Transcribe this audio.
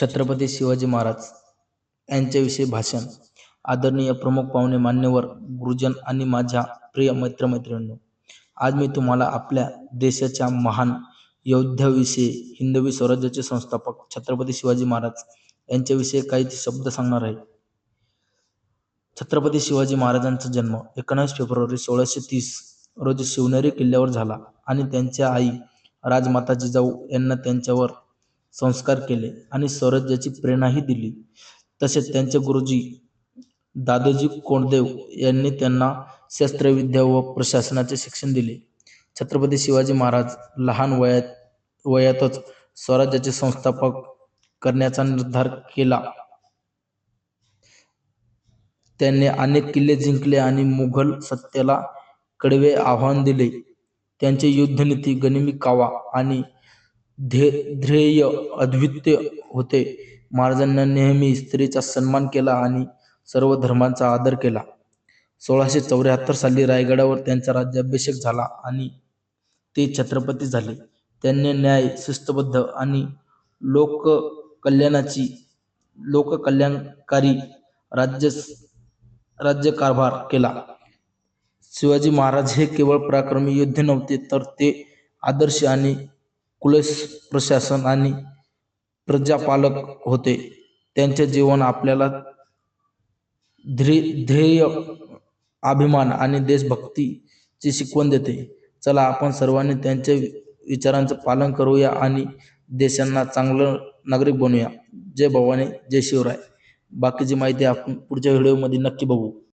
छत्रपती शिवाजी महाराज यांच्याविषयी भाषण. आदरणीय प्रमुख पाहुणे, मान्यवर, गुरुजन आणि माझ्या प्रिय मित्रमैत्रिणींनो, आज मी तुम्हाला आपल्या देशाच्या महान योद्ध्याविषयी, हिंदवी स्वराज्याचे संस्थापक छत्रपती शिवाजी महाराज यांच्याविषयी काही शब्द सांगणार आहे. छत्रपती शिवाजी महाराजांचा जन्म 19 फेब्रुवारी 1630 रोजी शिवनेरी किल्ल्यावर झाला आणि त्यांच्या आई राजमाता जिजाऊ यांना त्यांच्यावर संस्कार केले आणि स्वराज्याची प्रेरणाही दिली. तसेच त्यांचे गुरुजी दादोजी कोंडदेव यांनी त्यांना शस्त्रविद्या व प्रशासनाचे शिक्षण दिले. छत्रपती शिवाजी महाराज लहान वयातच स्वराज्याचे संस्थापक करण्याचा निर्धार केला. त्यांनी अनेक किल्ले जिंकले आणि मुघल सत्तेला कडवे आव्हान दिले. त्यांचे युद्धनीती, गनिमी कावा आणि ध्येय अद्वितीय होते. महाराजांनी नेहमी स्त्रीचा सन्मान केला आणि सर्व धर्मांचा आदर केला. 1674 साली रायगडावर त्यांचा राज्याभिषेक झाला आणि ते छत्रपती झाले. त्यांनी न्याय, शिस्तबद्ध आणि लोककल्याणकारी राज्यकारभार केला. शिवाजी महाराज हे केवळ पराक्रमी योद्धे नव्हते, तर ते आदर्श आणि कुशल प्रशासक आणि प्रजापालक होते. त्यांचे जीवन आपल्याला ध्येय, अभिमान आणि देशभक्तीची शिकवण देते. चला, आपण सर्वांनी त्यांच्या विचारांचं पालन करूया आणि देशांना चांगलं नागरिक बनवूया. जय भवानी, जय शिवराय. बाकीची माहिती आपण पुढच्या व्हिडिओमध्ये नक्की बघू.